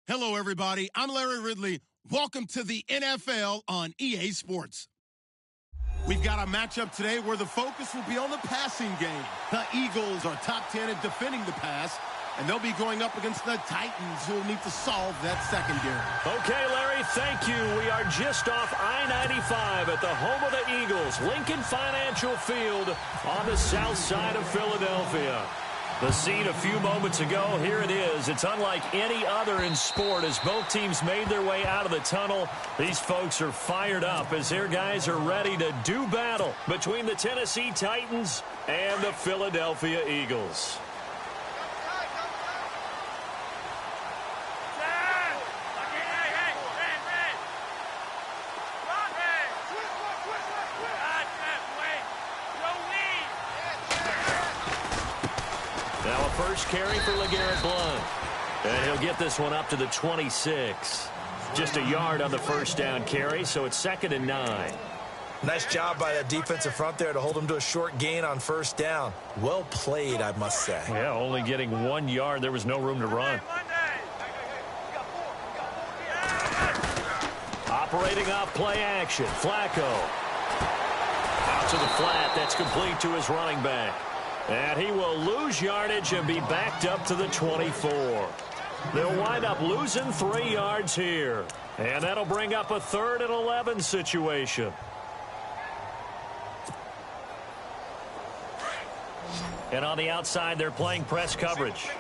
Hello, everybody. I'm Larry Ridley. Welcome to the NFL on EA Sports. We've got a matchup today where the focus will be on the passing game. The Eagles are top 10 at defending the pass, and they'll be going up against the Titans, who will need to solve that secondary. Okay, Larry, thank you. We are just off I-95 at the home of the Eagles, Lincoln Financial Field on the south side of Philadelphia. The scene a few moments ago, here it is. It's unlike any other in sport as both teams made their way out of the tunnel. These folks are fired up as their guys are ready to do battle between the Tennessee Titans and the Philadelphia Eagles. Now a first carry for LeGarrette Blount. And he'll get this one up to the 26. Just a yard on the first down carry, so it's 2nd and 9. Nice job by that defensive front there to hold him to a short gain on first down. Well played, I must say. Yeah, only getting 1 yard. There was no room to run. Operating off play action. Flacco. Out to the flat. That's complete to his running back. And he will lose yardage and be backed up to the 24. They'll wind up losing 3 yards here. And that'll bring up a 3rd and 11 situation. And on the outside, they're playing press coverage.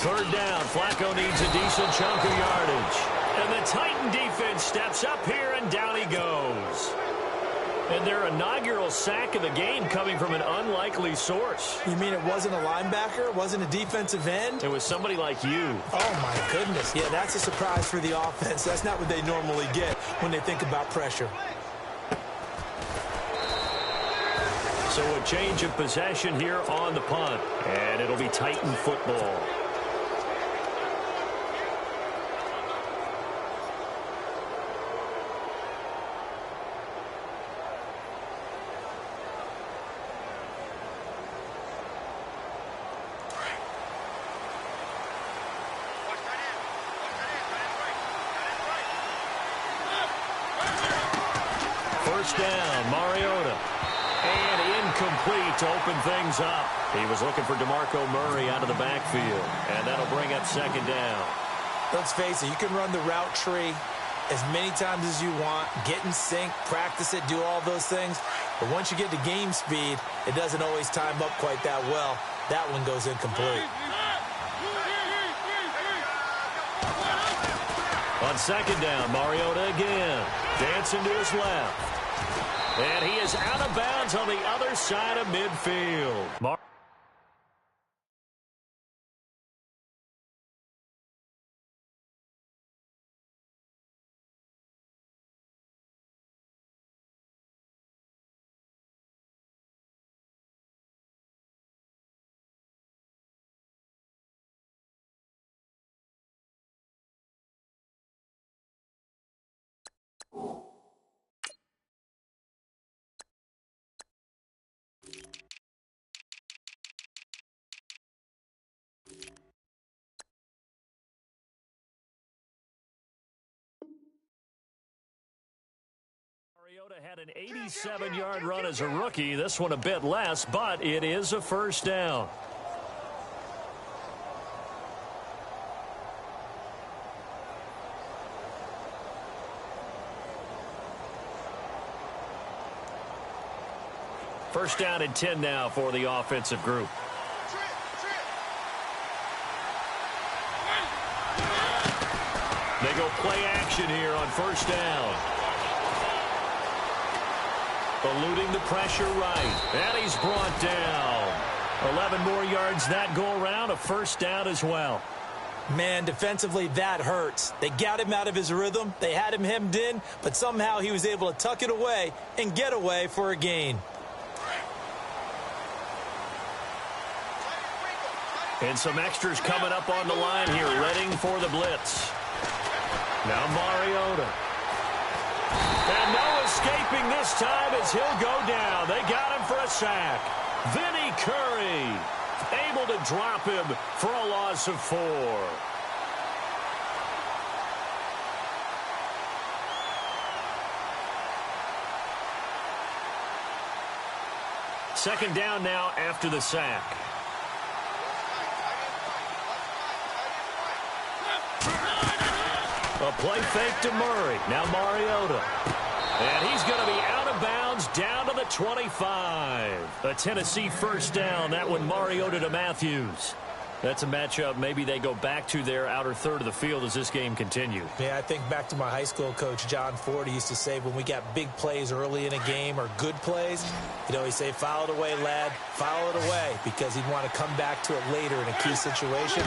Third down, Flacco needs a decent chunk of yardage. And the Titan defense steps up here, and down he goes. And their inaugural sack of the game coming from an unlikely source. You mean it wasn't a linebacker? It wasn't a defensive end? It was somebody like you. Oh, my goodness. Yeah, that's a surprise for the offense. That's not what they normally get when they think about pressure. So a change of possession here on the punt. And it'll be Titan football. First down, Mariota. And incomplete to open things up. He was looking for DeMarco Murray out of the backfield. And that'll bring up 2nd down. Let's face it, you can run the route tree as many times as you want, get in sync, practice it, do all those things. But once you get to game speed, it doesn't always time up quite that well. That one goes incomplete. On 2nd down, Mariota again. Dancing to his left. And he is out of bounds on the other side of midfield. Mariota had an 87-yard run as a rookie. This one a bit less, but it is a first down. First down and 10 now for the offensive group. They go play action here on first down. Eluding the pressure right. And he's brought down. 11 more yards that go around. A first down as well. Man, defensively, that hurts. They got him out of his rhythm. They had him hemmed in, but somehow he was able to tuck it away and get away for a gain. And some extras coming up on the line here. Ready for the blitz. Now Mariota. And no escaping this time as he'll go down. They got him for a sack. Vinny Curry able to drop him for a loss of 4. Second down now after the sack. A play fake to Murray. Now Mariota. And he's going to be out of bounds down to the 25. A Tennessee first down. That one Mariota to Matthews. That's a matchup maybe they go back to their outer third of the field as this game continues. Yeah, I think back to my high school coach, John Ford. He used to say when we got big plays early in a game or good plays, he'd say, foul it away, lad, foul it away, because he'd want to come back to it later in a key situation.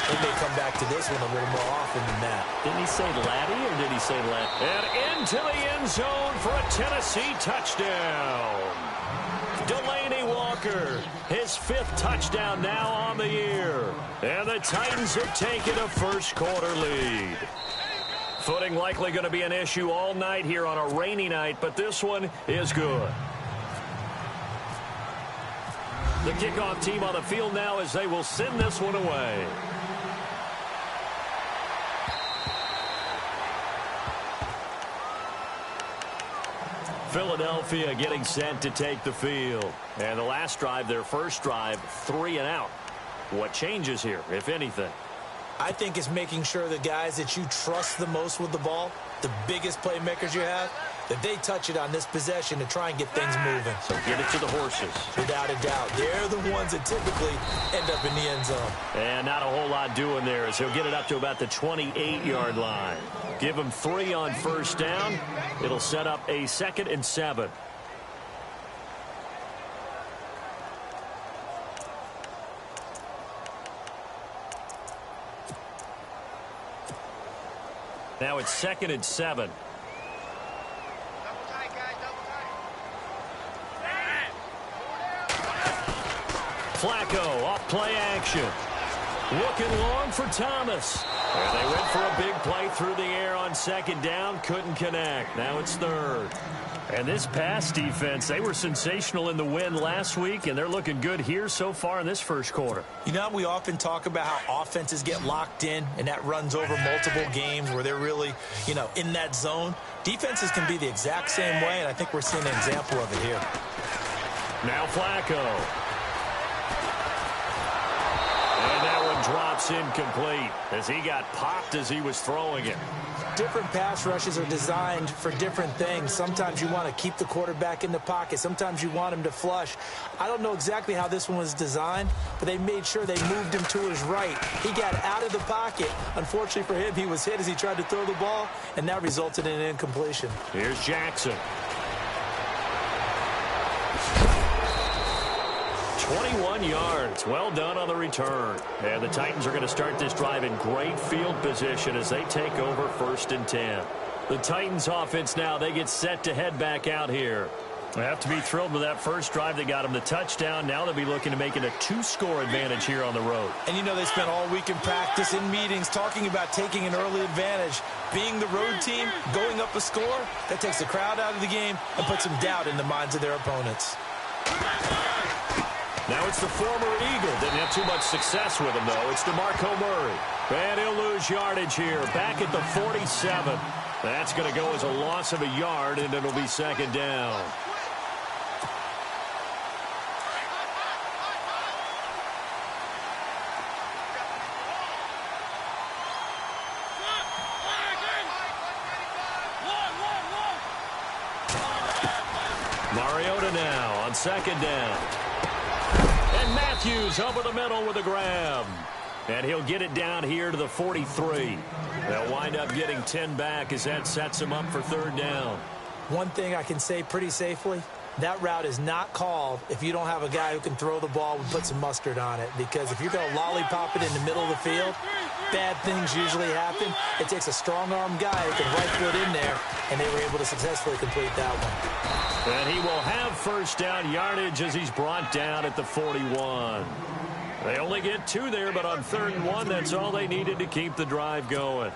They may come back to this one a little more often than that. Didn't he say laddie or did he say lad? And into the end zone for a Tennessee touchdown. Delaney Walker, his 5th touchdown now on the year. And the Titans have taken a first quarter lead. Footing likely going to be an issue all night here on a rainy night, but this one is good. The kickoff team on the field now as they will send this one away. Philadelphia getting set to take the field. And the last drive, their first drive, 3 and out. What changes here, if anything? I think it's making sure the guys that you trust the most with the ball, the biggest playmakers you have, that they touch it on this possession to try and get things moving. So get it to the horses. Without a doubt. They're the ones that typically end up in the end zone. And not a whole lot doing there as he'll get it up to about the 28-yard line. Give him 3 on first down. It'll set up a 2nd and 7. Now it's 2nd and 7. Flacco off play action. Looking long for Thomas. And they went for a big play through the air on 2nd down. Couldn't connect. Now it's 3rd. And this pass defense, they were sensational in the win last week, and they're looking good here so far in this first quarter. You know, we often talk about how offenses get locked in, and that runs over multiple games where they're really, in that zone. Defenses can be the exact same way, and I think we're seeing an example of it here. Now Flacco. And that one drops incomplete as he got popped as he was throwing it. Different pass rushes are designed for different things. Sometimes you want to keep the quarterback in the pocket. Sometimes you want him to flush. I don't know exactly how this one was designed, but they made sure they moved him to his right. He got out of the pocket. Unfortunately for him, he was hit as he tried to throw the ball, and that resulted in an incompletion. Here's Jackson. 21 yards. Well done on the return. And the Titans are going to start this drive in great field position as they take over 1st and 10. The Titans offense now, they get set to head back out here. They have to be thrilled with that first drive. They got them the touchdown. Now they'll be looking to make it a 2-score advantage here on the road. And they spent all week in practice, in meetings, talking about taking an early advantage. Being the road team, going up a score, that takes the crowd out of the game and puts some doubt in the minds of their opponents. Now it's the former Eagle. Didn't have too much success with him, though. It's DeMarco Murray. And he'll lose yardage here. Back at the 47. That's going to go as a loss of a yard, and it'll be 2nd down. Mariota now on 2nd down. And Matthews over the middle with a grab. And he'll get it down here to the 43. They'll wind up getting 10 back as that sets him up for 3rd down. One thing I can say pretty safely, that route is not called if you don't have a guy who can throw the ball and put some mustard on it. Because if you're going to lollipop it in the middle of the field, bad things usually happen. It takes a strong-arm guy who can right foot in there, and they were able to successfully complete that one. And he will have 1st down yardage as he's brought down at the 41. They only get 2 there, but on 3rd and 1, that's all they needed to keep the drive going.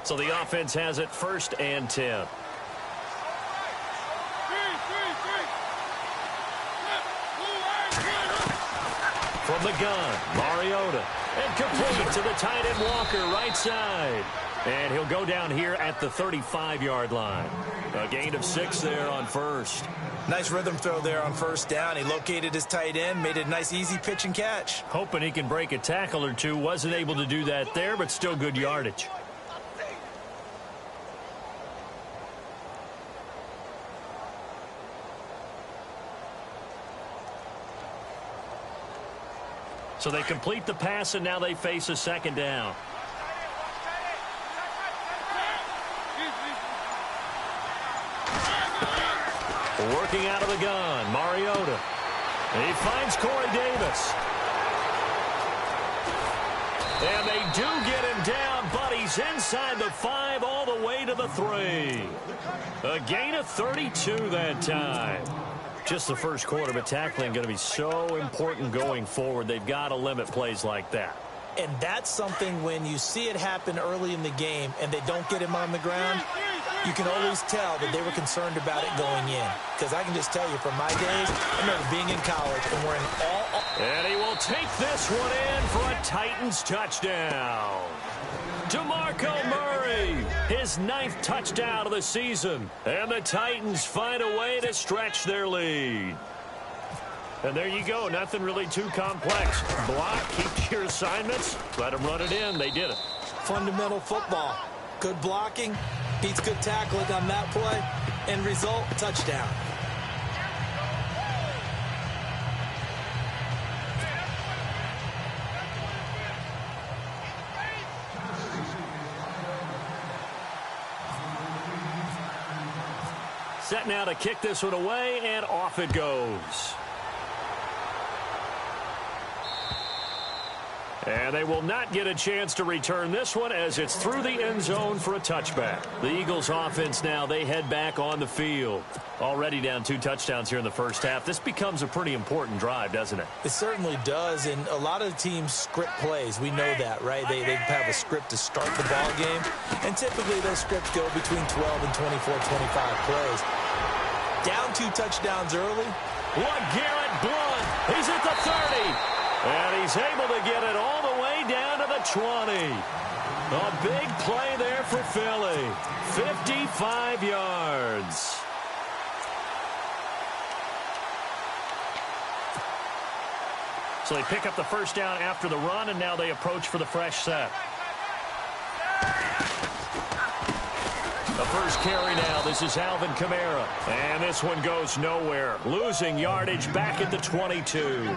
So the offense has it 1st and 10. From the gun, Mariota. And complete to the tight end Walker, right side. And he'll go down here at the 35-yard line. A gain of 6 there on 1st. Nice rhythm throw there on 1st down. He located his tight end, made it a nice easy pitch and catch. Hoping he can break a tackle or two. Wasn't able to do that there, but still good yardage. So they complete the pass, and now they face a 2nd down. Working out of the gun, Mariota. He finds Corey Davis. And they do get him down, but he's inside the 5 all the way to the 3. A gain of 32 that time. Just the first quarter, but tackling going to be so important going forward. They've got to limit plays like that. And that's something when you see it happen early in the game and they don't get him on the ground, you can always tell that they were concerned about it going in. Because I can just tell you from my days, I remember being in college and wearing all... And he will take this one in for a Titans touchdown. DeMarco Murray, his 9th touchdown of the season. And the Titans find a way to stretch their lead. And there you go. Nothing really too complex. Block, keep to your assignments, let them run it in. They did it. Fundamental football. Good blocking, beats good tackling on that play. End result, touchdown. Set now to kick this one away, and off it goes. And they will not get a chance to return this one as it's through the end zone for a touchback. The Eagles offense now, they head back on the field. Already down 2 touchdowns here in the first half. This becomes a pretty important drive, doesn't it? It certainly does, and a lot of teams script plays. We know that, right? They have a script to start the ball game, and typically those scripts go between 12 and 24, 25 plays. Down 2 touchdowns early. Garrett Blount. He's at the 30. And he's able to get it all the way down to the 20. A big play there for Philly. 55 yards. So they pick up the first down after the run, and now they approach for the fresh set. The first carry now. This is Alvin Kamara. And this one goes nowhere. Losing yardage back at the 22.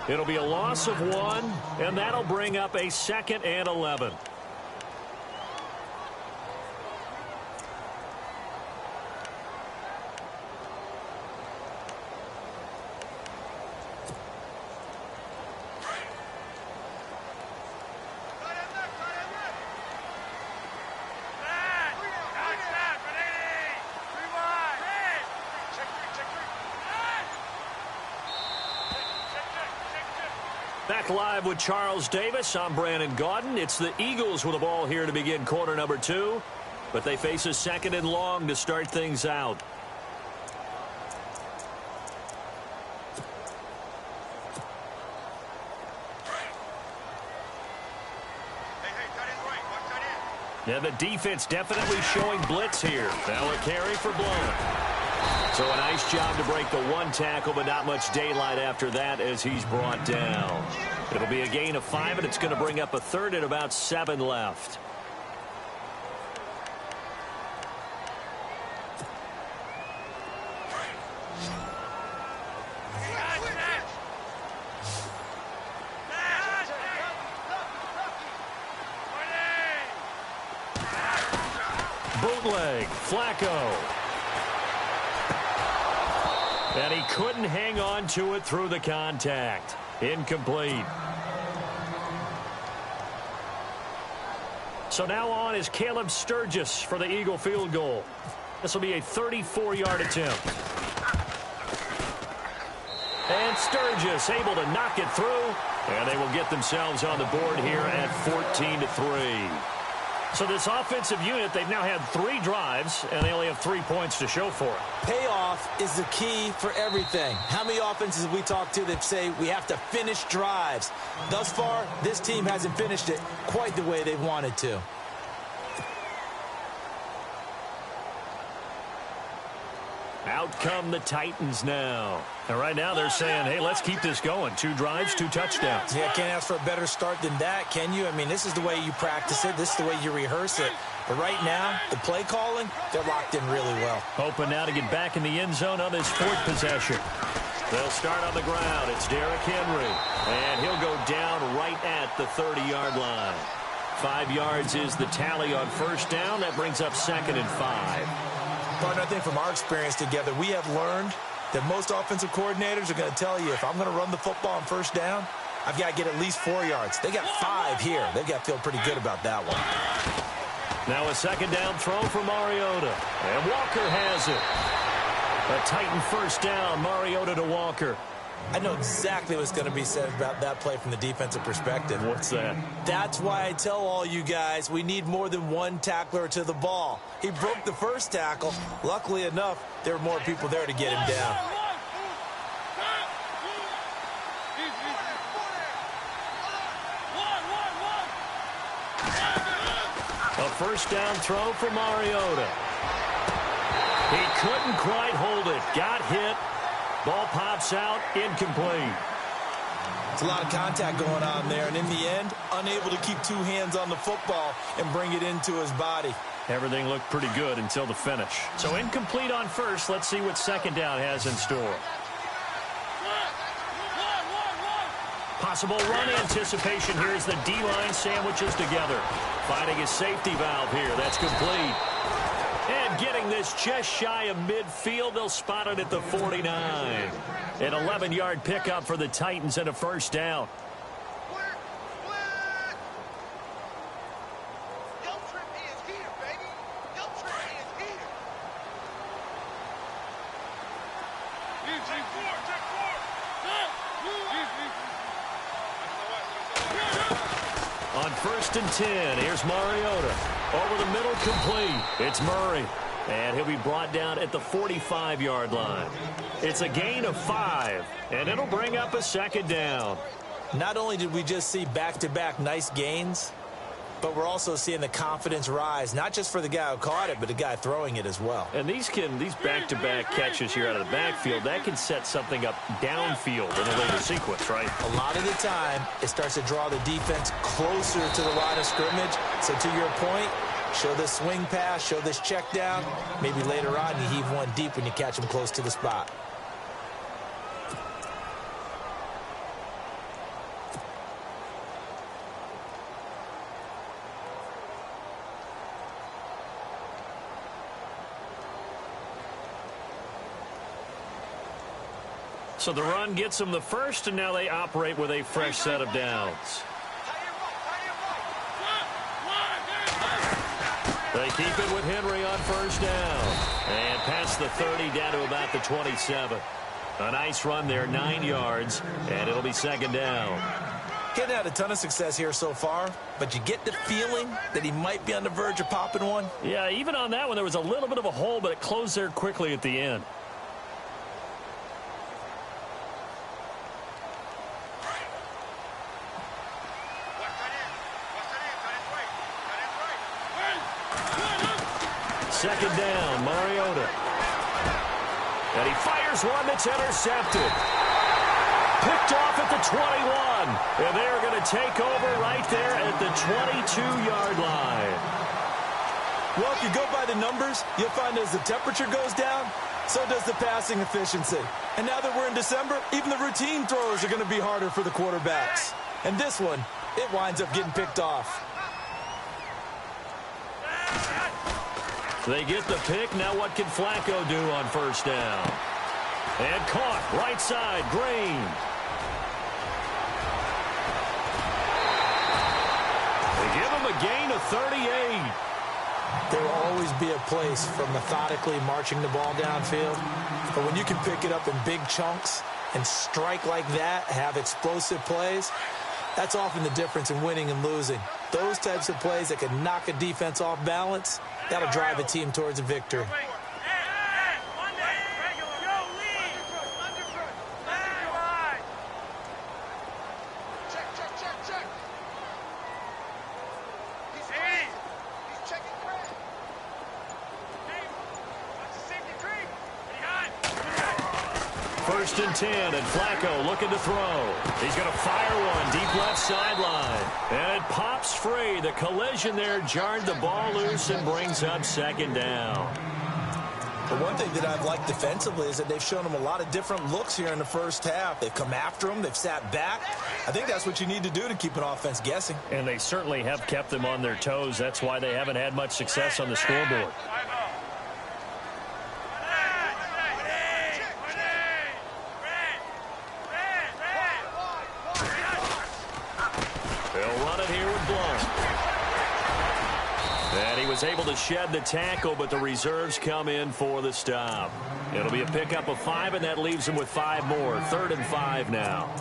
It'll be a loss of 1, and that'll bring up a 2nd and 11. Back live with Charles Davis. I'm Brandon Gaudin. It's the Eagles with the ball here to begin quarter number 2. But they face a 2nd and long to start things out. Now the defense definitely showing blitz here. Now a carry for Blount. So a nice job to break the 1 tackle, but not much daylight after that as he's brought down. It'll be a gain of 5, and it's going to bring up a 3rd and about 7 left. Bootleg, Flacco. And he couldn't hang on to it through the contact. Incomplete. So now on is Caleb Sturgis for the Eagle field goal. This will be a 34-yard attempt. And Sturgis able to knock it through. And they will get themselves on the board here at 14-3. So this offensive unit, they've now had 3 drives, and they only have 3 points to show for it. Payoff is the key for everything. How many offenses we talk to that say we have to finish drives? Thus far, this team hasn't finished it quite the way they've wanted to. Out come the Titans now. And right now they're saying, hey, let's keep this going. 2 drives, 2 touchdowns. Yeah, can't ask for a better start than that, can you? I mean, this is the way you practice it. This is the way you rehearse it. But right now, the play calling, they're locked in really well. Hoping now to get back in the end zone on this 4th possession. They'll start on the ground. It's Derrick Henry. And he'll go down right at the 30-yard line. 5 yards is the tally on first down. That brings up 2nd and 5. Partner, I think from our experience together, we have learned that most offensive coordinators are going to tell you, if I'm going to run the football on first down, I've got to get at least 4 yards. They got 5 here. They've got to feel pretty good about that one. Now a 2nd down throw for Mariota. And Walker has it. A Titan first down, Mariota to Walker. I know exactly what's going to be said about that play from the defensive perspective. What's that? That's why I tell all you guys we need more than one tackler to the ball. He broke the first tackle. Luckily enough, there were more people there to get him down. A first down throw for Mariota. He couldn't quite hold it. Got hit. Ball pops out, incomplete. It's a lot of contact going on there, and in the end, unable to keep 2 hands on the football and bring it into his body. Everything looked pretty good until the finish. So incomplete on first. Let's see what 2nd down has in store. Possible run anticipation here as the D-line sandwiches together. Finding a safety valve here. That's complete. And getting this just shy of midfield, they'll spot it at the 49. An 11-yard pickup for the Titans and a first down. On 1st and 10, here's Mariota. Over the middle, complete. It's Murray. And he'll be brought down at the 45-yard line. It's a gain of 5, and it'll bring up a 2nd down. Not only did we just see back-to-back nice gains, but we're also seeing the confidence rise, not just for the guy who caught it, but the guy throwing it as well. And these back-to-back catches here out of the backfield, that can set something up downfield in a later sequence, right? A lot of the time, it starts to draw the defense closer to the line of scrimmage. So to your point, show this swing pass, show this check down. Maybe later on you heave one deep when you catch him close to the spot. So the run gets them the first, and now they operate with a fresh set of downs. They keep it with Henry on first down. And past the 30 down to about the 27. A nice run there, 9 yards, and it'll be 2nd down. Getting had a ton of success here so far, but you get the feeling that he might be on the verge of popping one. Yeah, even on that one, there was a little bit of a hole, but it closed there quickly at the end. Second down, Mariota. And he fires one that's intercepted. Picked off at the 21. And they're going to take over right there at the 22-yard line. Well, if you go by the numbers, you'll find as the temperature goes down, so does the passing efficiency. And now that we're in December, even the routine throws are going to be harder for the quarterbacks. And this one, it winds up getting picked off. They get the pick. Now what can Flacco do on first down? And caught. Right side. Green. They give him a gain of 38. There will always be a place for methodically marching the ball downfield. But when you can pick it up in big chunks and strike like that, have explosive plays, that's often the difference in winning and losing. Those types of plays that can knock a defense off balance, that'll drive a team towards a victory. First and 10, and Flacco looking to throw. He's going to fire one deep left sideline. And it pops free. The collision there jarred the ball loose and brings up second down. The one thing that I've liked defensively is that they've shown him a lot of different looks here in the first half. They've come after him. They've sat back. I think that's what you need to do to keep an offense guessing. And they certainly have kept them on their toes. That's why they haven't had much success on the scoreboard. Was able to shed the tackle, but the reserves come in for the stop. It'll be a pickup of 5, and that leaves them with 5 more. 3rd and 5 now.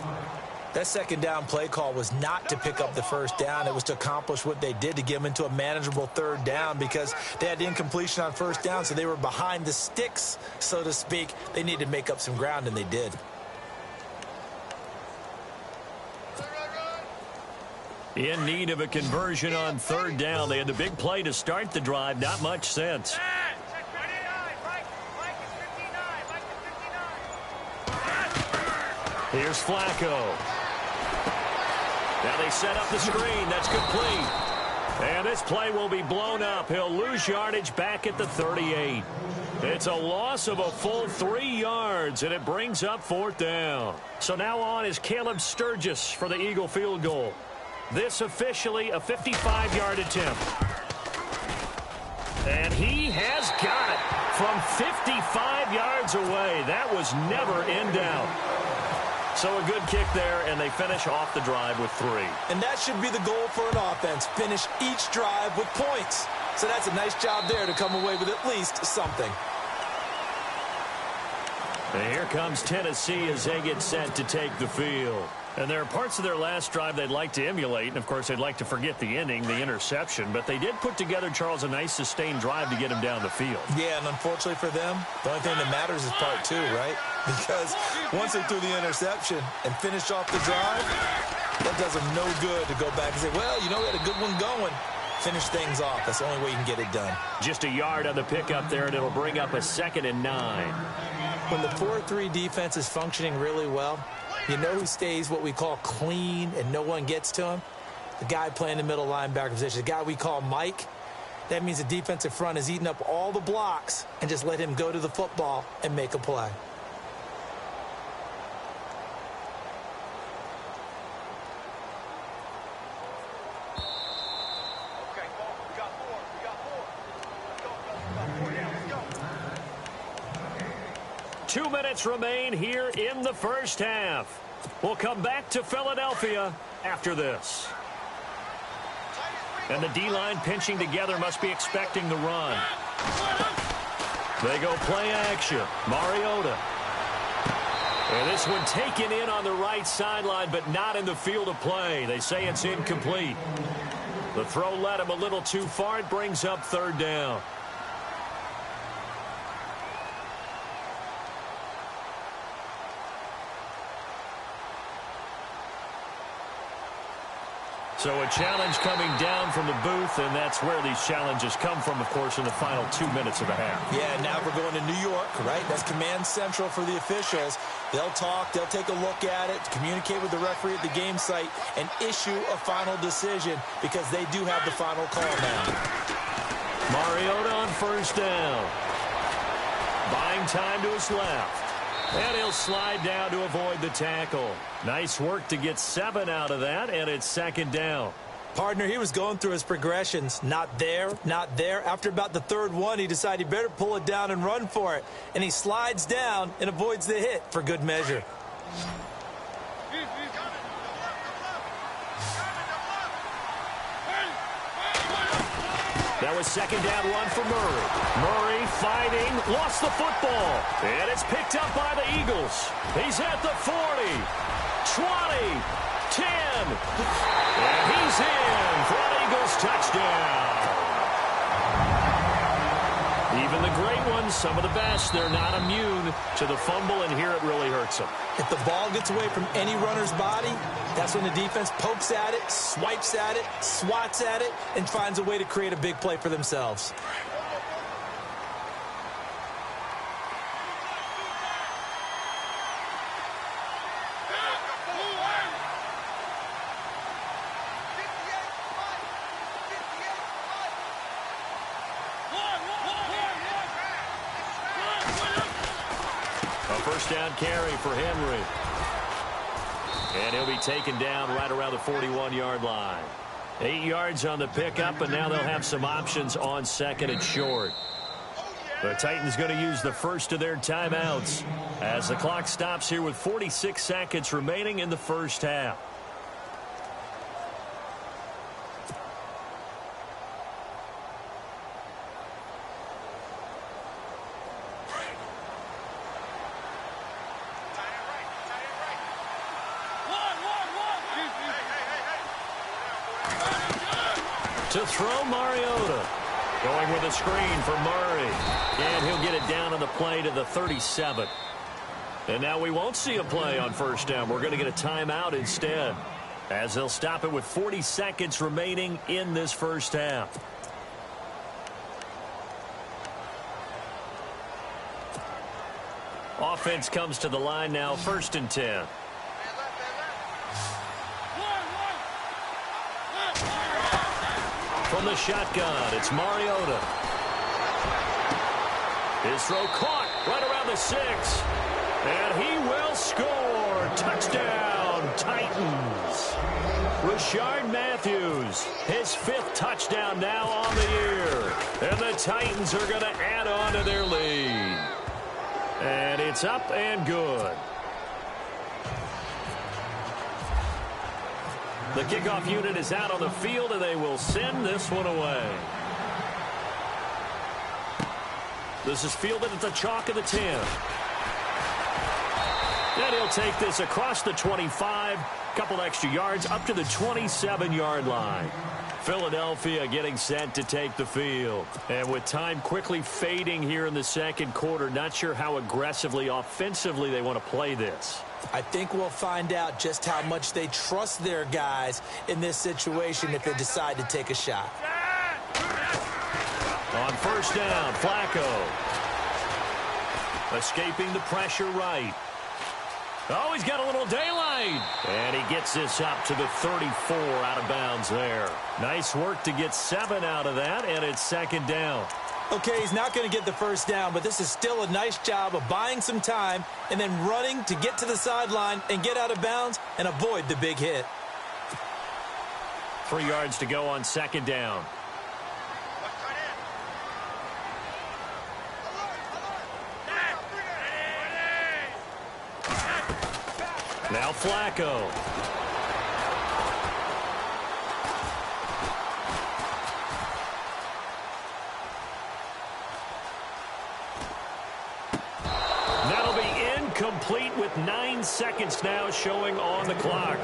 That second down play call was not to pick up the first down. It was to accomplish what they did, to get them into a manageable 3rd down, because they had incompletion on first down, so they were behind the sticks, so to speak. They needed to make up some ground, and they did. In need of a conversion on 3rd down. They had the big play to start the drive. Not much sense. Here's Flacco. Now they set up the screen. That's complete. And this play will be blown up. He'll lose yardage back at the 38. It's a loss of a full 3 yards, and it brings up 4th down. So now on is Caleb Sturgis for the Eagle field goal. This officially a 55-yard attempt. And he has got it from 55 yards away. That was never in doubt. So a good kick there, and they finish off the drive with 3. And that should be the goal for an offense. Finish each drive with points. So that's a nice job there to come away with at least something. And here comes Tennessee as they get set to take the field. And there are parts of their last drive they'd like to emulate. And, of course, they'd like to forget the ending, the interception. But they did put together, Charles, a nice sustained drive to get him down the field. Yeah, and unfortunately for them, the only thing that matters is part 2, right? Because once they threw the interception and finished off the drive, that does them no good to go back and say, well, you know, we had a good one going. Finish things off. That's the only way you can get it done. Just a yard on the pickup there, and it'll bring up a 2nd and 9. When the 4-3 defense is functioning really well, you know who stays what we call clean and no one gets to him? The guy playing the middle linebacker position, the guy we call Mike. That means the defensive front is eating up all the blocks and just let him go to the football and make a play. Two minutes remain here in the first half. We'll come back to Philadelphia after this. And the D-line pinching together, must be expecting the run. They go play action. Mariota. And this one taken in on the right sideline, but not in the field of play. They say it's incomplete. The throw led him a little too far. It brings up 3rd down. So a challenge coming down from the booth, and that's where these challenges come from, of course, in the final 2 minutes of the half. Yeah, now we're going to New York, right? That's command central for the officials. They'll talk, they'll take a look at it, communicate with the referee at the game site, and issue a final decision because they do have the final call now. Mariota on 1st down. Buying time to his left. And he'll slide down to avoid the tackle. Nice work to get 7 out of that, and it's 2nd down. Partner, he was going through his progressions. Not there, not there. After about the 3rd one, he decided he better pull it down and run for it. And he slides down and avoids the hit for good measure. That was second down one for Murray. Murray fighting, lost the football. And it's picked up by the Eagles. He's at the 40, 20, 10. And he's in for an Eagles touchdown. Even the great ones, some of the best, they're not immune to the fumble, and here it really hurts them. If the ball gets away from any runner's body, that's when the defense pokes at it, swipes at it, swats at it, and finds a way to create a big play for themselves. First down carry for Henry. And he'll be taken down right around the 41-yard line. 8 yards on the pickup, and now they'll have some options on second and short. The Titans going to use the first of their timeouts as the clock stops here with 46 seconds remaining in the first half. To throw, Mariota. Going with a screen for Murray. And he'll get it down on the play to the 37. And now we won't see a play on first down. We're going to get a timeout instead, as they'll stop it with 40 seconds remaining in this first half. Offense comes to the line now, 1st and 10. From the shotgun, it's Mariota. His throw caught right around the 6. And he will score. Touchdown, Titans. Rishard Matthews, his 5th touchdown now on the year. And the Titans are going to add on to their lead. And it's up and good. The kickoff unit is out on the field, and they will send this one away. This is fielded at the chalk of the 10. And he'll take this across the 25, couple extra yards up to the 27-yard line. Philadelphia getting set to take the field. And with time quickly fading here in the second quarter, not sure how aggressively, offensively they want to play this. I think we'll find out just how much they trust their guys in this situation if they decide to take a shot. On first down, Flacco. Escaping the pressure right. Oh, he's got a little daylight. And he gets this up to the 34 out of bounds there. Nice work to get 7 out of that, and it's second down. Okay, he's not going to get the first down, but this is still a nice job of buying some time and then running to get to the sideline and get out of bounds and avoid the big hit. 3 yards to go on second down. Now Flacco. That'll be incomplete with 9 seconds now showing on the clock.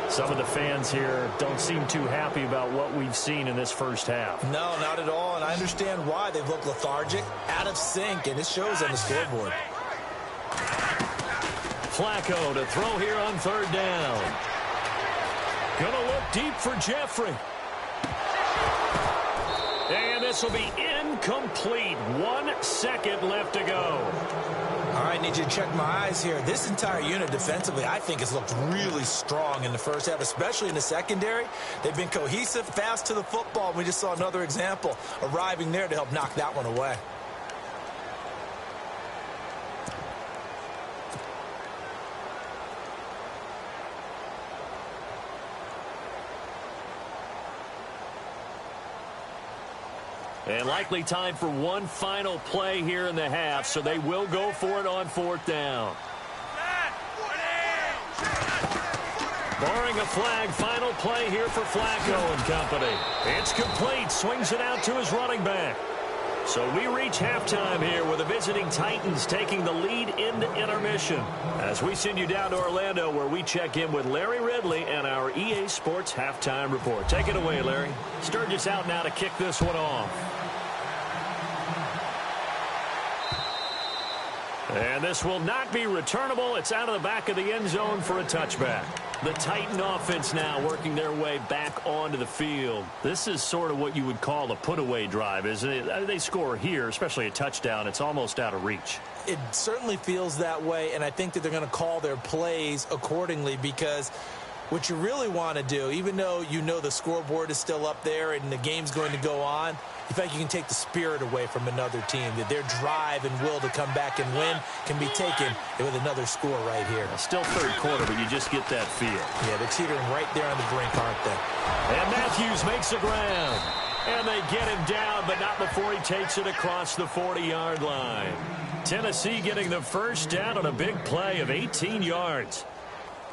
Some of the fans here don't seem too happy about what we've seen in this first half. No, not at all, and I understand why. They've looked lethargic, out of sync, and it shows on the scoreboard. Flacco to throw here on third down. Gonna look deep for Jeffrey. And this will be incomplete. 1 second left to go. All right, need you to check my eyes here. This entire unit defensively, I think, has looked really strong in the first half, especially in the secondary. They've been cohesive, fast to the football. We just saw another example arriving there to help knock that one away. And likely time for one final play here in the half, so they will go for it on fourth down. Barring a flag, final play here for Flacco and company. It's complete. Swings it out to his running back. So we reach halftime here with the visiting Titans taking the lead into intermission. As we send you down to Orlando where we check in with Larry Ridley and our EA Sports Halftime Report. Take it away, Larry. Sturgis out now to kick this one off. And this will not be returnable. It's out of the back of the end zone for a touchback. The Titan offense now working their way back onto the field. This is sort of what you would call a put-away drive, isn't it? They score here, especially a touchdown. It's almost out of reach. It certainly feels that way, and I think that they're going to call their plays accordingly because what you really want to do, even though you know the scoreboard is still up there and the game's going to go on, in fact, you can take the spirit away from another team, that their drive and will to come back and win can be taken with another score right here. Still third quarter, but you just get that feel. Yeah, they're teetering right there on the brink, aren't they? And Matthews makes the ground. And they get him down, but not before he takes it across the 40-yard line. Tennessee getting the first down on a big play of 18 yards.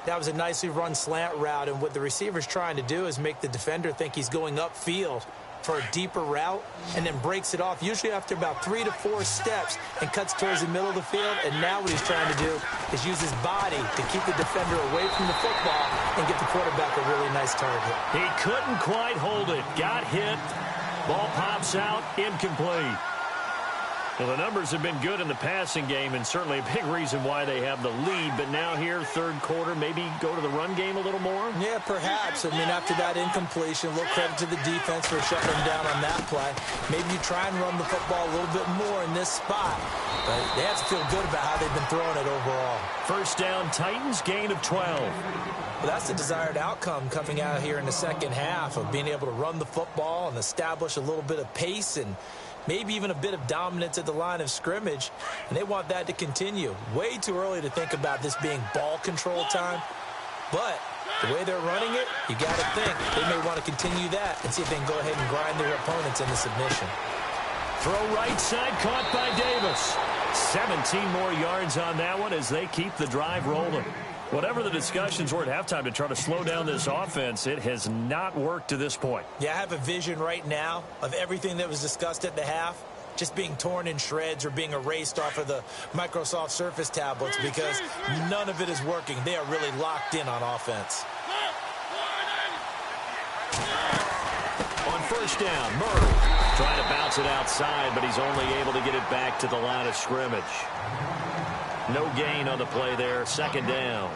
That was a nicely run slant route, and what the receiver's trying to do is make the defender think he's going upfield for a deeper route and then breaks it off, usually after about 3 to 4 steps, and cuts towards the middle of the field. And now what he's trying to do is use his body to keep the defender away from the football and get the quarterback a really nice target. He couldn't quite hold it. Got hit. Ball pops out. Incomplete. Well, the numbers have been good in the passing game, and certainly a big reason why they have the lead. But now here, third quarter, maybe go to the run game a little more? Yeah, perhaps. I mean, after that incompletion, a little credit to the defense for shutting them down on that play. Maybe you try and run the football a little bit more in this spot. But they have to feel good about how they've been throwing it overall. First down, Titans, gain of 12. Well, that's the desired outcome coming out here in the second half of being able to run the football and establish a little bit of pace and maybe even a bit of dominance at the line of scrimmage, and they want that to continue. Way too early to think about this being ball control time, but the way they're running it, you got to think they may want to continue that and see if they can go ahead and grind their opponents into submission. Throw right side, caught by Davis. 17 more yards on that one as they keep the drive rolling. Whatever the discussions were at halftime to try to slow down this offense, it has not worked to this point. Yeah, I have a vision right now of everything that was discussed at the half just being torn in shreds or being erased off of the Microsoft Surface tablets because none of it is working. They are really locked in on offense. On first down, Murray trying to bounce it outside, but he's only able to get it back to the line of scrimmage. No gain on the play there. Second down.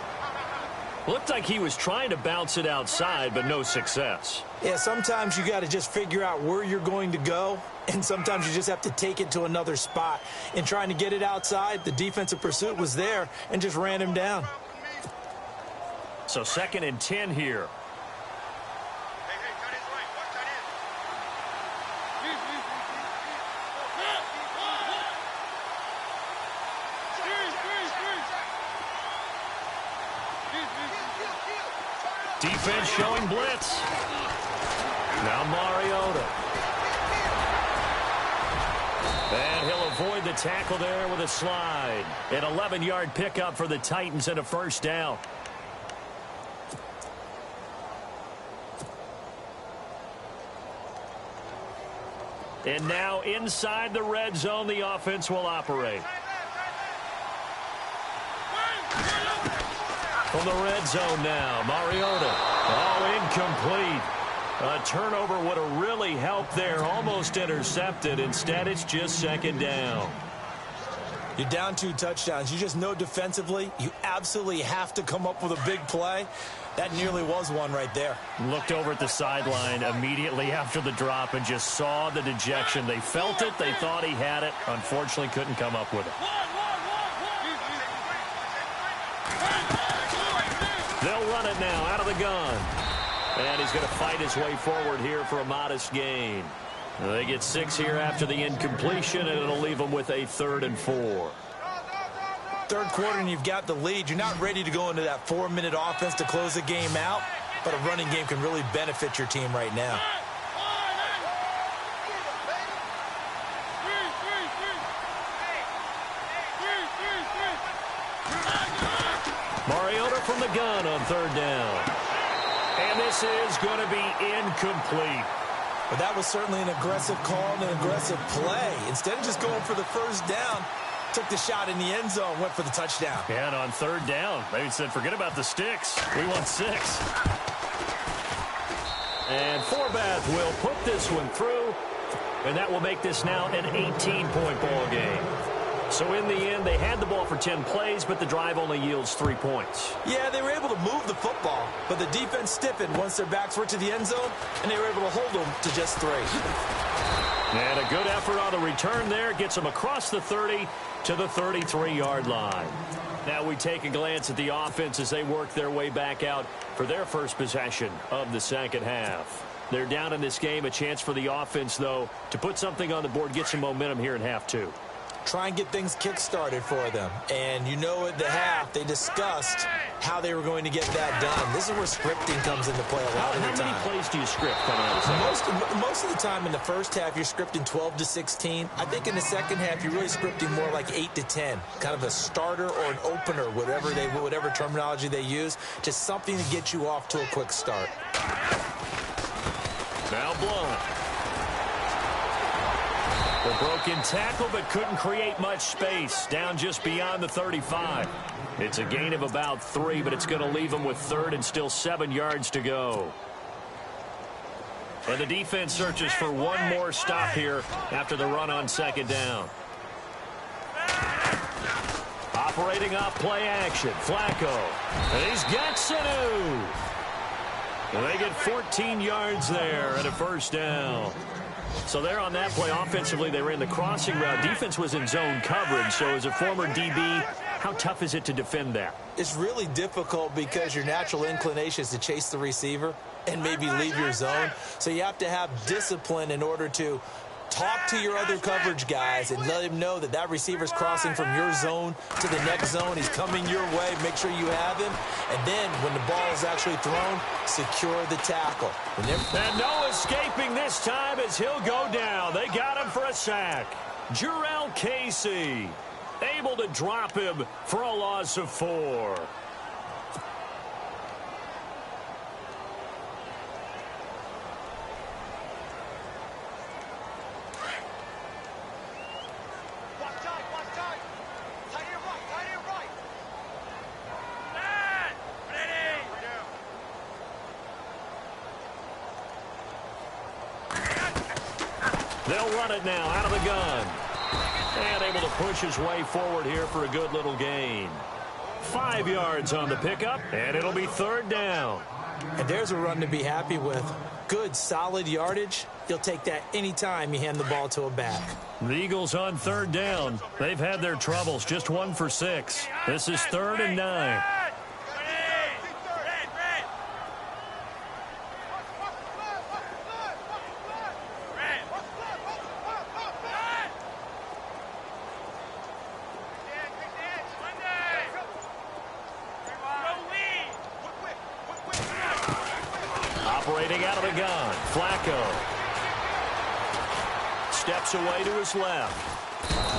Looked like he was trying to bounce it outside, but no success. Yeah, sometimes you got to just figure out where you're going to go, and sometimes you just have to take it to another spot. In trying to get it outside, the defensive pursuit was there and just ran him down. So 2nd and 10 here. Defense showing blitz. Now Mariota. And he'll avoid the tackle there with a slide. An 11-yard pickup for the Titans and a first down. And now inside the red zone, the offense will operate. From the red zone now, Mariota. Oh, incomplete. A turnover would have really helped there. Almost intercepted. Instead, it's just second down. You're down 2 touchdowns. You just know defensively you absolutely have to come up with a big play. That nearly was one right there. Looked over at the sideline immediately after the drop and just saw the dejection. They felt it. They thought he had it. Unfortunately, couldn't come up with it. They'll run it now out of the gun. And he's going to fight his way forward here for a modest gain. They get 6 here after the incompletion, and it'll leave them with a 3rd and 4. Third quarter, and you've got the lead. You're not ready to go into that 4-minute offense to close the game out, but a running game can really benefit your team right now. Mariota from the gun on 3rd down. this is going to be incomplete. But that was certainly an aggressive call and an aggressive play. Instead of just going for the first down, took the shot in the end zone, went for the touchdown. And on third down, they said, forget about the sticks. We want 6. And Forbath will put this one through, and that will make this now an 18-point ball game. So in the end, they had the ball for 10 plays, but the drive only yields 3 points. Yeah, they were able to move the football, but the defense stiffened once their backs were to the end zone, and they were able to hold them to just 3. And a good effort on the return there gets them across the 30 to the 33-yard line. Now we take a glance at the offense as they work their way back out for their first possession of the second half. They're down in this game. A chance for the offense, though, to put something on the board, get some momentum here in half 2. Try and get things kick-started for them. And you know at the half, they discussed how they were going to get that done. This is where scripting comes into play a lot of the time. How many plays do you script coming out of the second? Most of the time in the first half, you're scripting 12 to 16. I think in the second half, you're really scripting more like 8 to 10. Kind of a starter or an opener, whatever terminology they use. Just something to get you off to a quick start. Now blown. The broken tackle, but couldn't create much space. Down just beyond the 35. It's a gain of about 3, but it's going to leave them with third and still 7 yards to go. And the defense searches for one more stop here after the run on second down. Operating off play action. Flacco. And he's got Sanu. And they get 14 yards there and a first down. So there on that play, offensively, they ran the crossing route. Defense was in zone coverage. So as a former DB, how tough is it to defend that? It's really difficult because your natural inclination is to chase the receiver and maybe leave your zone. So you have to have discipline in order to talk to your other coverage guys and let him know that that receiver's crossing from your zone to the next zone. He's coming your way. Make sure you have him. And then when the ball is actually thrown, secure the tackle. And no escaping this time as he'll go down. They got him for a sack. Jurrell Casey able to drop him for a loss of 4. They'll run it now out of the gun. And able to push his way forward here for a good little gain. 5 yards on the pickup, and it'll be third down. And there's a run to be happy with. Good, solid yardage. You'll take that anytime you hand the ball to a back. The Eagles on third down. They've had their troubles, just 1 for 6. This is 3rd and 9. Operating out of the gun, Flacco. Steps away to his left.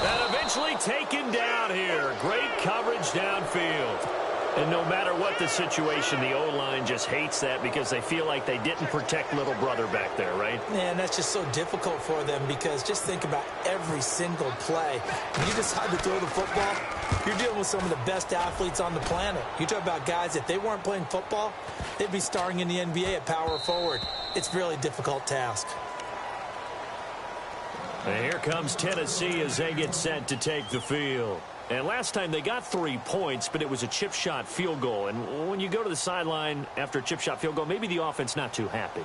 And eventually taken down here. Great coverage downfield. And no matter what the situation, the O-line just hates that because they feel like they didn't protect little brother back there, right? Man, that's just so difficult for them because just think about every single play. When you decide to throw the football, you're dealing with some of the best athletes on the planet. You talk about guys, if they weren't playing football, they'd be starring in the NBA at power forward. It's a really difficult task. And here comes Tennessee as they get set to take the field. And last time they got 3 points, but it was a chip shot field goal. And when you go to the sideline after a chip shot field goal, maybe the offense not too happy.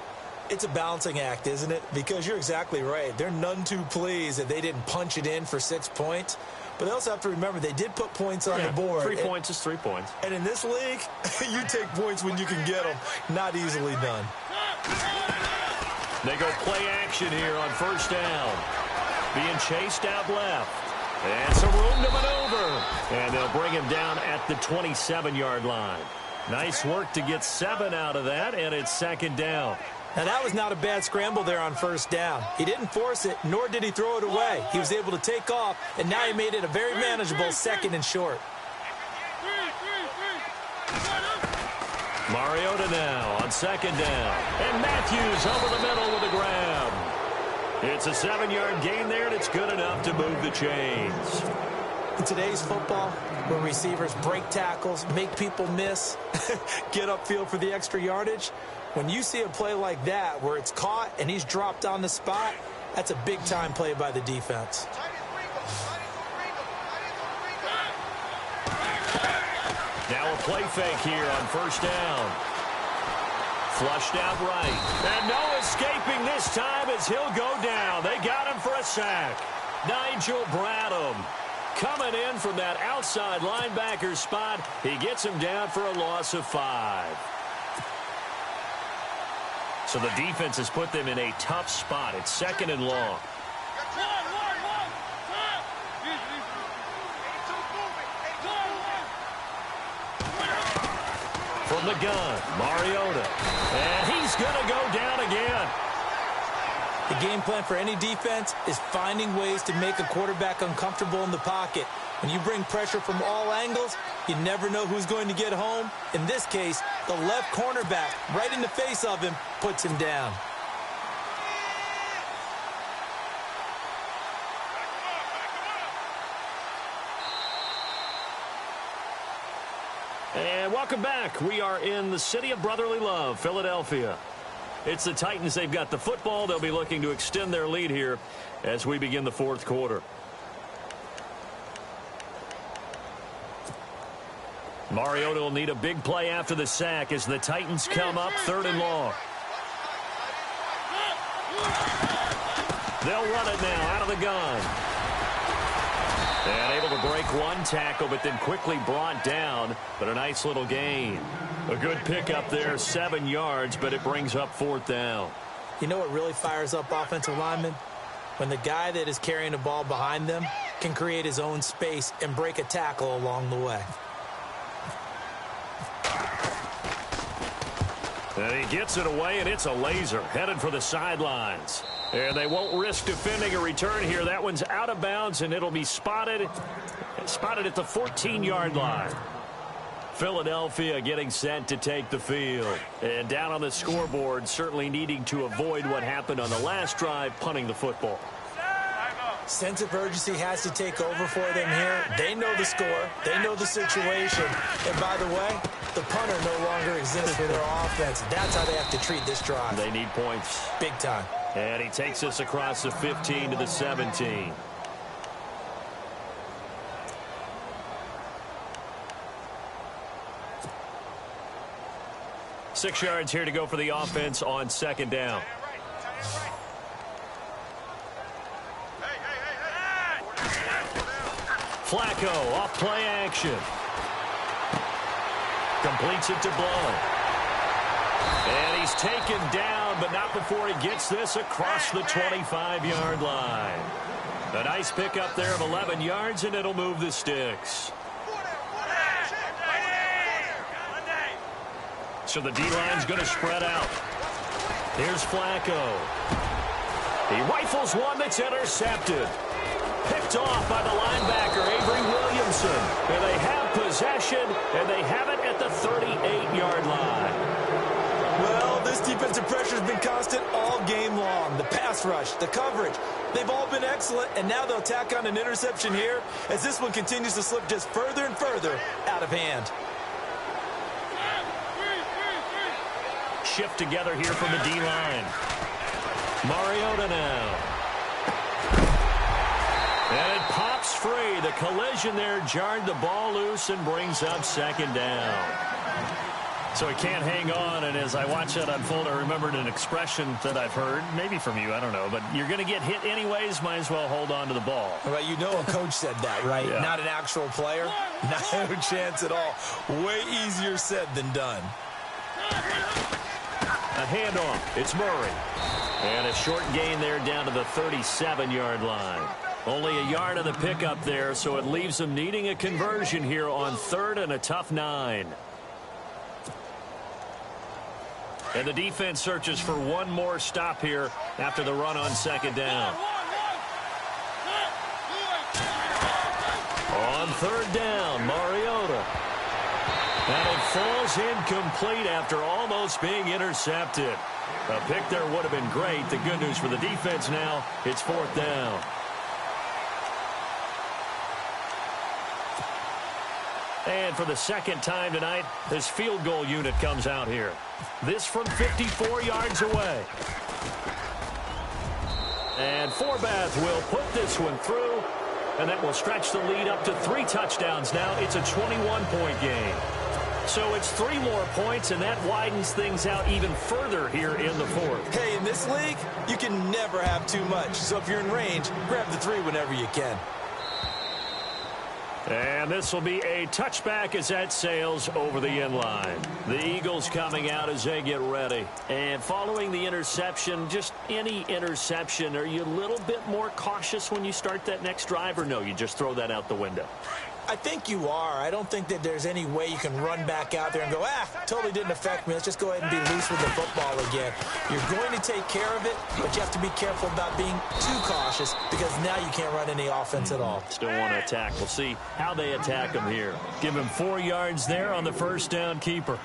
It's a balancing act, isn't it? Because you're exactly right. They're none too pleased that they didn't punch it in for 6 points. But they also have to remember they did put points on the board. 3 points is 3 points. And in this league, you take points when you can get them. Not easily done. They go play action here on first down. Being chased out left. And some room to maneuver. And they'll bring him down at the 27-yard line. Nice work to get 7 out of that, and it's second down. Now, that was not a bad scramble there on first down. He didn't force it, nor did he throw it away. He was able to take off, and now he made it a very manageable 2nd and short. Mariota now on second down. And Matthews over the middle with a grab. It's a 7-yard gain there, and it's good enough to move the chains. In today's football, where receivers break tackles, make people miss, get upfield for the extra yardage, when you see a play like that where it's caught and he's dropped on the spot, that's a big-time play by the defense. Now a play fake here on first down. Flushed out right. And no escaping this time as he'll go down. They got him for a sack. Nigel Bradham coming in from that outside linebacker spot. He gets him down for a loss of 5. So the defense has put them in a tough spot. It's second and long. From the gun, Mariota. And he's going to go down again. The game plan for any defense is finding ways to make a quarterback uncomfortable in the pocket. When you bring pressure from all angles, you never know who's going to get home. In this case, the left cornerback, right in the face of him, puts him down. And welcome back. We are in the city of brotherly love, Philadelphia. It's the Titans. They've got the football. They'll be looking to extend their lead here as we begin the fourth quarter. Mariota will need a big play after the sack as the Titans come up third and long. They'll run it now out of the gun. And able to break one tackle, but then quickly brought down. But a nice little gain. A good pickup there, 7 yards, but it brings up fourth down. You know what really fires up offensive linemen? When the guy that is carrying the ball behind them can create his own space and break a tackle along the way. And he gets it away, and it's a laser headed for the sidelines. And they won't risk defending a return here. That one's out of bounds, and it'll be spotted at the 14-yard line. Philadelphia getting set to take the field. And down on the scoreboard, certainly needing to avoid what happened on the last drive, punting the football. Sense of urgency has to take over for them here. They know the score. They know the situation. And by the way, the punter no longer exists for their offense. That's how they have to treat this drive. They need points. Big time. And he takes us across the 15 to the 17. Six yards here to go for the offense on second down. Flacco off play action. Completes it to Blow. And he's taken down, but not before he gets this across the 25-yard line. A nice pickup there of 11 yards, and it'll move the sticks. So the D-line's going to spread out. Here's Flacco. He rifles one that's intercepted. Picked off by the linebacker, Avery Williamson. And they have possession, and they have it at the 38-yard line. Well, this defensive pressure has been constant all game long. The pass rush, the coverage, they've all been excellent, and now they'll tack on an interception here as this one continues to slip just further and further out of hand. Shift together here from the D-line. Mariota now. And it pops free. The collision there jarred the ball loose and brings up second down. So he can't hang on, and as I watch that unfold, I remembered an expression that I've heard, maybe from you, I don't know, but you're going to get hit anyways, might as well hold on to the ball. Well, you know a coach said that, right? Yeah. Not an actual player. No chance at all. Way easier said than done. A handoff. It's Murray. And a short gain there down to the 37-yard line. Only a yard of the pickup there, so it leaves them needing a conversion here on third and a tough 9. And the defense searches for one more stop here after the run on second down. On third down, Mariota. And it falls incomplete after almost being intercepted. A pick there would have been great. The good news for the defense now, it's 4th down. And for the second time tonight, this field goal unit comes out here. This from 54 yards away. And Forbath will put this one through, and that will stretch the lead up to 3 touchdowns now. It's a 21-point game. So it's 3 more points, and that widens things out even further here in the 4th. Hey, in this league, you can never have too much. So if you're in range, grab the 3 whenever you can. And this will be a touchback as that sails over the end line. The Eagles coming out as they get ready. And following the interception, just any interception, are you a little bit more cautious when you start that next drive, or no, you just throw that out the window? I think you are. I don't think that there's any way you can run back out there and go, totally didn't affect me. Let's just go ahead and be loose with the football again. You're going to take care of it, but you have to be careful about being too cautious because now you can't run any offense at all. Still want to attack. We'll see how they attack him here. Give him 4 yards there on the first down keeper.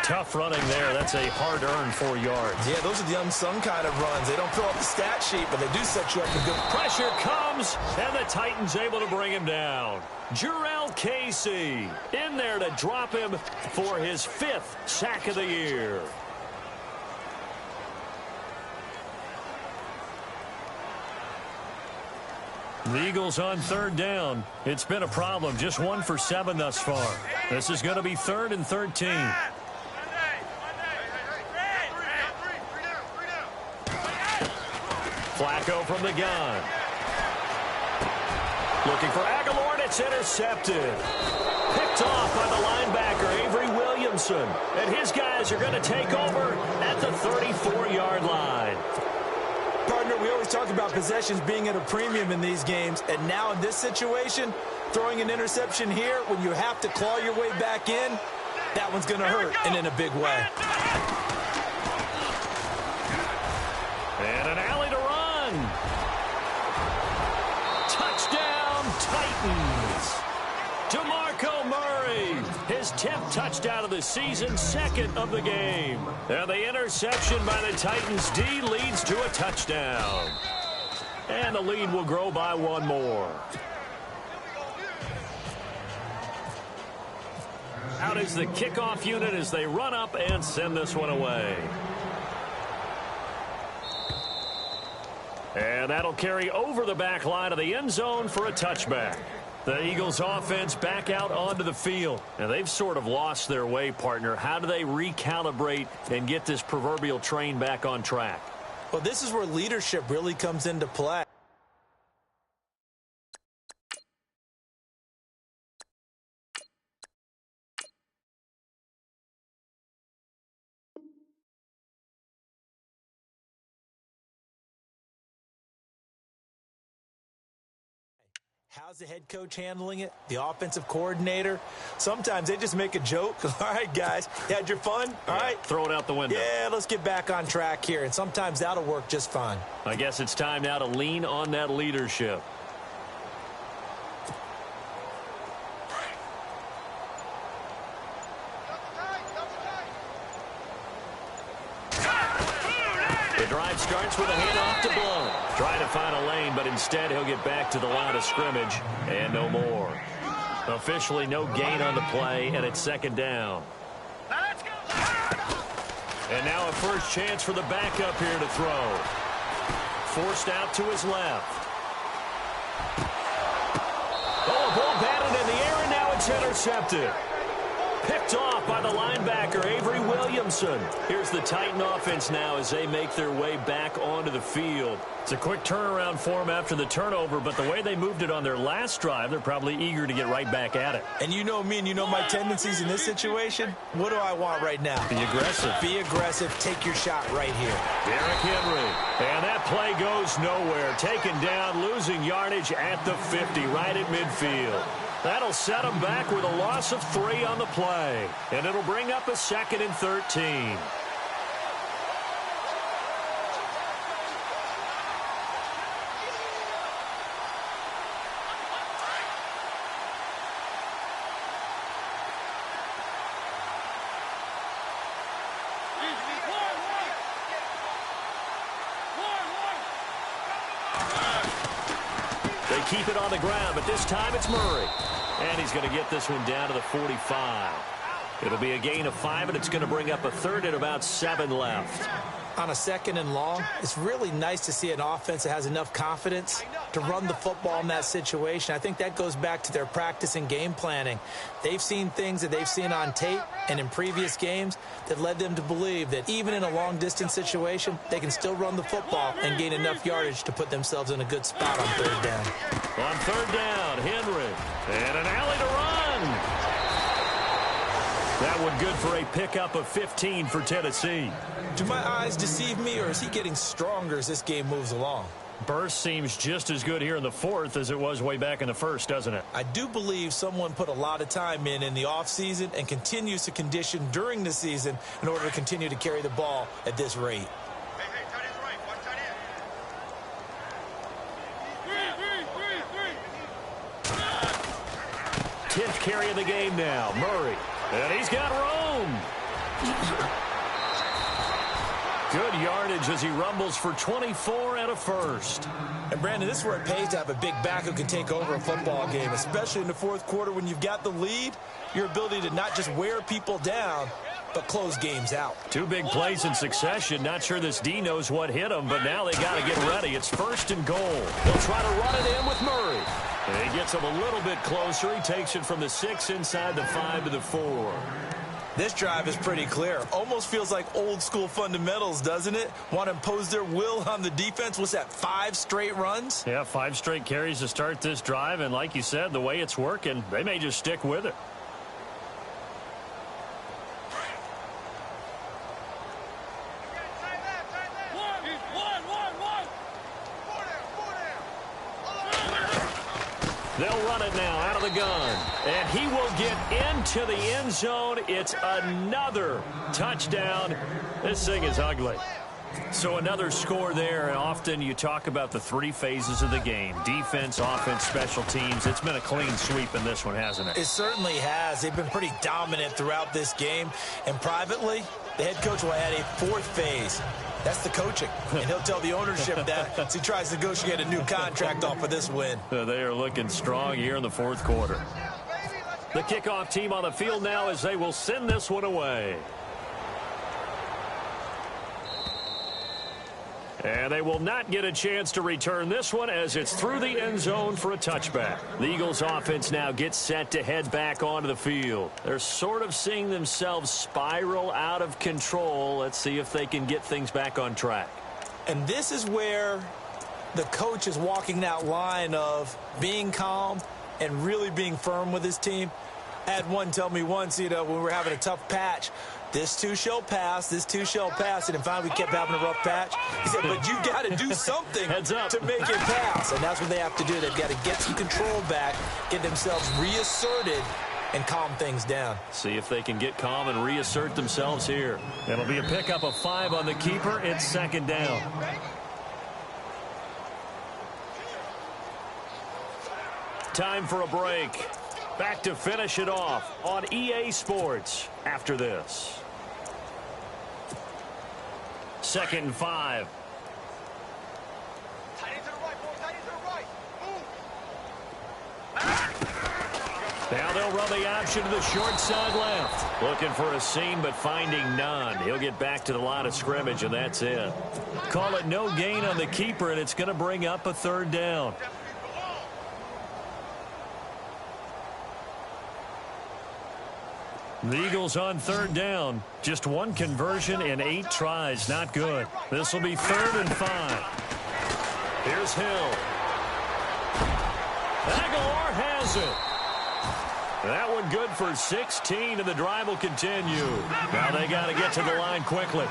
Tough running there. That's a hard-earned 4 yards. Yeah, those are the unsung kind of runs. They don't fill up the stat sheet, but they do set you up for good. Pressure comes, and the Titans able to bring him down. Jurrell Casey in there to drop him for his 5th sack of the year. The Eagles on 3rd down. It's been a problem. Just 1 for 7 thus far. This is going to be 3rd and 13. Flacco from the gun. Looking for Aguilar, and it's intercepted. Picked off by the linebacker, Avery Williamson. And his guys are going to take over at the 34-yard line. Partner, we always talk about possessions being at a premium in these games. And now in this situation, throwing an interception here when you have to claw your way back in, that one's going to hurt, and in a big way. And an alley to run. Touchdown, Titans. DeMarco Murray, his 10th touchdown of the season, 2nd of the game. And the interception by the Titans D leads to a touchdown. And the lead will grow by 1 more. Out is the kickoff unit as they run up and send this one away. And that'll carry over the back line of the end zone for a touchback. The Eagles offense back out onto the field. And they've sort of lost their way, partner. How do they recalibrate and get this proverbial train back on track? Well, this is where leadership really comes into play. How's the head coach handling it? The offensive coordinator? Sometimes they just make a joke. All right, guys, you had your fun? All right. Throw it out the window. Yeah, let's get back on track here. And sometimes that'll work just fine. I guess it's time now to lean on that leadership. The drive starts with a handoff to Blount. Trying to find a lane, but instead he'll get back to the line of scrimmage and no more. Officially no gain on the play, and it's 2nd down. And now a first chance for the backup here to throw. Forced out to his left. Oh, a ball batted in the air, and now it's intercepted. Picked off by the linebacker, Avery Williamson. Here's the Titan offense now as they make their way back onto the field. It's a quick turnaround for them after the turnover, but the way they moved it on their last drive, they're probably eager to get right back at it. And you know me and you know my tendencies in this situation. What do I want right now? Be aggressive. Be aggressive. Take your shot right here. Derrick Henry. And that play goes nowhere. Taken down, losing yardage at the 50, right at midfield. That'll set them back with a loss of 3 on the play. And it'll bring up a 2nd and 13. keep it on the ground, but this time it's Murray. And he's going to get this one down to the 45. It'll be a gain of 5, and it's going to bring up a third and about 7 left. On a 2nd and long, it's really nice to see an offense that has enough confidence to run the football in that situation. I think that goes back to their practice and game planning. They've seen things that they've seen on tape and in previous games that led them to believe that even in a long-distance situation, they can still run the football and gain enough yardage to put themselves in a good spot on 3rd down. On 3rd down, Henry. And an alley to run. That one good for a pickup of 15 for Tennessee. Do my eyes deceive me, or is he getting stronger as this game moves along? Burst seems just as good here in the 4th as it was way back in the 1st, doesn't it? I do believe someone put a lot of time in the offseason and continues to condition during the season in order to continue to carry the ball at this rate. 10th carry of the game now. Murray. And he's got room. Good yardage as he rumbles for 24 and a first. And, Brandon, this is where it pays to have a big back who can take over a football game, especially in the 4th quarter when you've got the lead. Your ability to not just wear people down, but close games out. 2 big plays in succession. Not sure this D knows what hit him, but now they got to get ready. It's 1st and goal. They'll try to run it in with Murray. And he gets him a little bit closer. He takes it from the 6 inside the 5 to the 4. This drive is pretty clear. Almost feels like old school fundamentals, doesn't it? Want to impose their will on the defense. What's that, 5 straight runs? Yeah, 5 straight carries to start this drive. And like you said, the way it's working, they may just stick with it. They'll run it now out of the gun. And he will get into the end zone. It's another touchdown. This thing is ugly. So another score there. And often you talk about the 3 phases of the game. Defense, offense, special teams. It's been a clean sweep in this one, hasn't it? It certainly has. They've been pretty dominant throughout this game. And privately, the head coach will add a 4th phase. That's the coaching. And he'll tell the ownership that as he tries to negotiate a new contract off of this win. They are looking strong here in the 4th quarter. The kickoff team on the field now as they will send this one away. And they will not get a chance to return this one as it's through the end zone for a touchback. The Eagles offense now gets set to head back onto the field. They're sort of seeing themselves spiral out of control. Let's see if they can get things back on track. And this is where the coach is walking that line of being calm and really being firm with his team. I had one tell me once, when we were having a tough patch, this too shall pass, this too shall pass. And finally we kept having a rough patch. He said, but you got to do something to make it pass. And that's what they have to do. They've got to get some control back, get themselves reasserted, and calm things down. See if they can get calm and reassert themselves here. It'll be a pickup of 5 on the keeper. It's 2nd down. Time for a break. Back to finish it off on EA Sports after this. 2nd and 5. Now they'll run the option to the short side left. Looking for a seam, but finding none. He'll get back to the line of scrimmage, and that's it. Call it no gain on the keeper, and it's going to bring up a 3rd down. The Eagles on 3rd down. Just 1 conversion in 8 tries. Not good. This will be 3rd and 5. Here's Hill. Aguilar has it. That one good for 16, and the drive will continue. Now they got to get to the line quickly.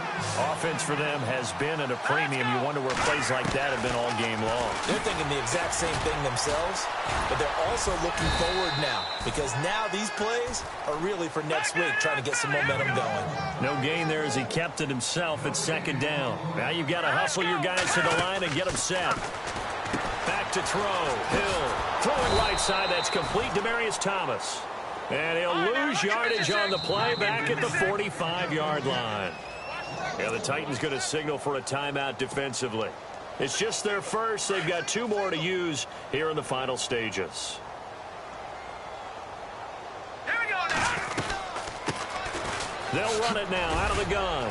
Offense for them has been at a premium. You wonder where plays like that have been all game long. They're thinking the exact same thing themselves, but they're also looking forward now because now these plays are really for next week, trying to get some momentum going. No gain there as he kept it himself at 2nd down. Now you've got to hustle your guys to the line and get them set. Back to throw. Hill throwing right side. That's complete. Demaryius Thomas. And he'll lose yardage on the play back at the 45-yard line. Yeah, the Titans going to signal for a timeout defensively. It's just their first. They've got 2 more to use here in the final stages. Here we go now. They'll run it now out of the gun.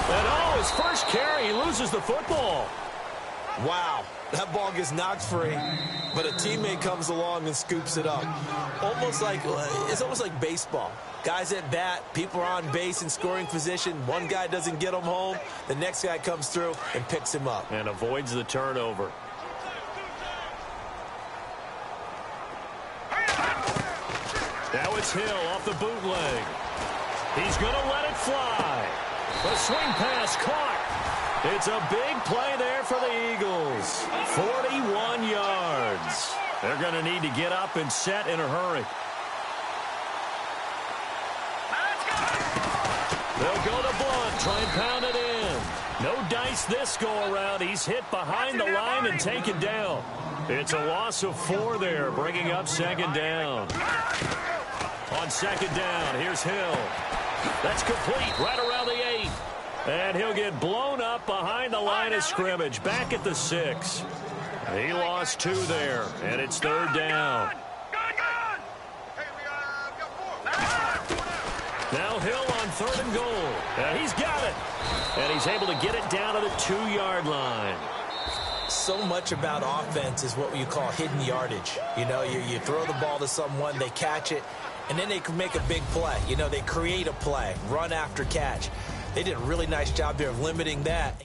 And oh, his first carry, he loses the football. Wow, that ball gets knocked free, but a teammate comes along and scoops it up. It's almost like baseball. Guys at bat, people are on base in scoring position. One guy doesn't get him home. The next guy comes through and picks him up. And avoids the turnover. Now it's Hill off the bootleg. He's going to let it fly. The swing pass caught. It's a big play there for the Eagles. 41 yards. They're going to need to get up and set in a hurry. They'll go to Blunt, try and pound it in. No dice this go-around. He's hit behind the line and taken down. It's a loss of 4 there, bringing up 2nd down. On 2nd down, here's Hill. That's complete right around the 8. And he'll get blown up behind the line of scrimmage, back at the 6. He lost 2 there, and it's 3rd down. Now Hill on 3rd and goal. And he's got it. And he's able to get it down to the 2-yard line. So much about offense is what you call hidden yardage. You know, you throw the ball to someone, they catch it, and then they can make a big play. You know, they create a play, run after catch. They did a really nice job there of limiting that.